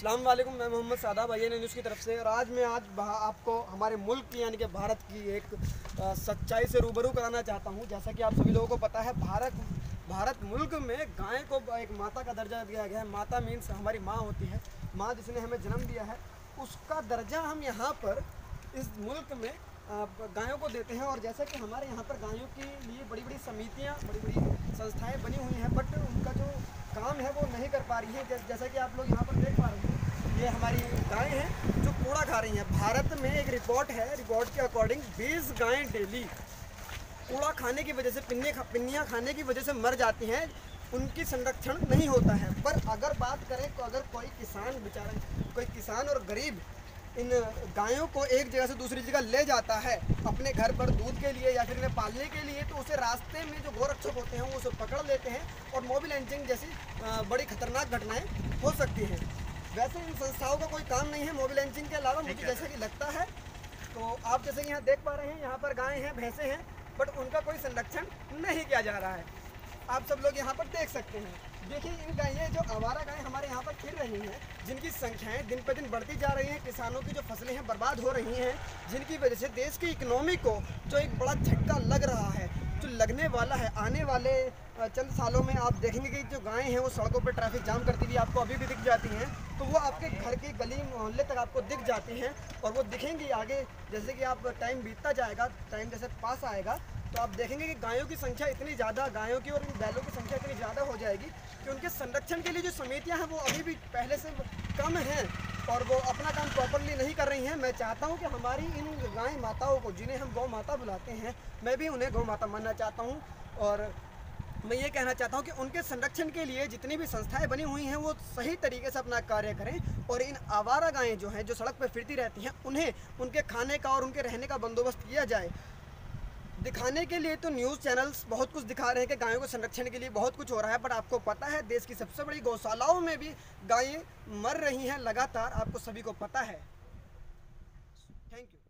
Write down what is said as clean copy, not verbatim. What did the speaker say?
अस्सलाम वालेकुम, मैं मोहम्मद सादा भाई न्यूज़ की तरफ से। और आज आपको हमारे मुल्क की यानी कि भारत की एक सच्चाई से रूबरू कराना चाहता हूँ। जैसा कि आप सभी लोगों को पता है, भारत मुल्क में गाय को एक माता का दर्जा दिया गया है। माता मीन्स हमारी माँ होती है, माँ जिसने हमें जन्म दिया है, उसका दर्जा हम यहाँ पर इस मुल्क में गायों को देते हैं। और जैसा कि हमारे यहाँ पर गायों के लिए बड़ी बड़ी समितियाँ, बड़ी बड़ी संस्थाएँ बनी हुई हैं, बट उनका जो काम है वो नहीं कर पा रही है। जैसा कि आप लोग यहाँ पर देख पा रहे हैं, ये हमारी गायें हैं जो कूड़ा खा रही हैं। भारत में एक रिपोर्ट है, रिपोर्ट के अकॉर्डिंग 20 गायें डेली कूड़ा खाने की वजह से, पिन्नियाँ खाने की वजह से मर जाती हैं। उनकी संरक्षण नहीं होता है। पर अगर बात करें तो अगर कोई किसान और गरीब इन गायों को एक जगह से दूसरी जगह ले जाता है अपने घर पर दूध के लिए या फिर इन्हें पालने के लिए, तो उसे रास्ते में जो गोरक्षक होते हैं वो उसे पकड़ लेते हैं और मोबाइल लिंचिंग जैसी बड़ी खतरनाक घटनाएं हो सकती हैं। वैसे इन संस्थाओं का कोई काम नहीं है मोबाइल लिंचिंग के अलावा, मुझे जैसा कि लगता है। तो आप जैसे कि यहाँ देख पा रहे हैं, यहाँ पर गायें हैं, भैंसें हैं, बट उनका कोई संरक्षण नहीं किया जा रहा है। आप सब लोग यहाँ पर देख सकते हैं। देखिए, इन गायें जो आवारा गायें हमारे यहाँ पर फिर रही हैं, जिनकी संख्याएं दिन पर दिन बढ़ती जा रही हैं, किसानों की जो फसलें हैं बर्बाद हो रही हैं, जिनकी वजह से देश की इकोनॉमी को जो एक बड़ा झटका लग रहा है, जो लगने वाला है। आने वाले चंद सालों में आप देखेंगे कि जो गायें हैं वो सड़कों पर ट्रैफिक जाम करती हुई आपको अभी भी दिख जाती हैं। तो वो आपके घर की गली मोहल्ले तक आपको दिख जाती हैं और वो दिखेंगी आगे। जैसे कि आप टाइम बीतता जाएगा, टाइम जैसे पास आएगा, तो आप देखेंगे कि गायों की संख्या इतनी ज़्यादा, गायों की और इन बैलों की संख्या इतनी ज़्यादा हो जाएगी कि उनके संरक्षण के लिए जो समितियां हैं वो अभी भी पहले से कम हैं और वो अपना काम प्रॉपरली नहीं कर रही हैं। मैं चाहता हूं कि हमारी इन गाय माताओं को, जिन्हें हम गौ माता बुलाते हैं, मैं भी उन्हें गौ माता मानना चाहता हूं। और मैं ये कहना चाहता हूं कि उनके संरक्षण के लिए जितनी भी संस्थाएं बनी हुई हैं वो सही तरीके से अपना कार्य करें और इन आवारा गायें जो हैं, जो सड़क पर फिरती रहती हैं, उन्हें उनके खाने का और उनके रहने का बंदोबस्त किया जाए। दिखाने के लिए तो न्यूज़ चैनल्स बहुत कुछ दिखा रहे हैं कि गायों के संरक्षण के लिए बहुत कुछ हो रहा है, बट आपको पता है देश की सबसे बड़ी गौशालाओं में भी गायें मर रही हैं लगातार, आपको सभी को पता है। Thank you.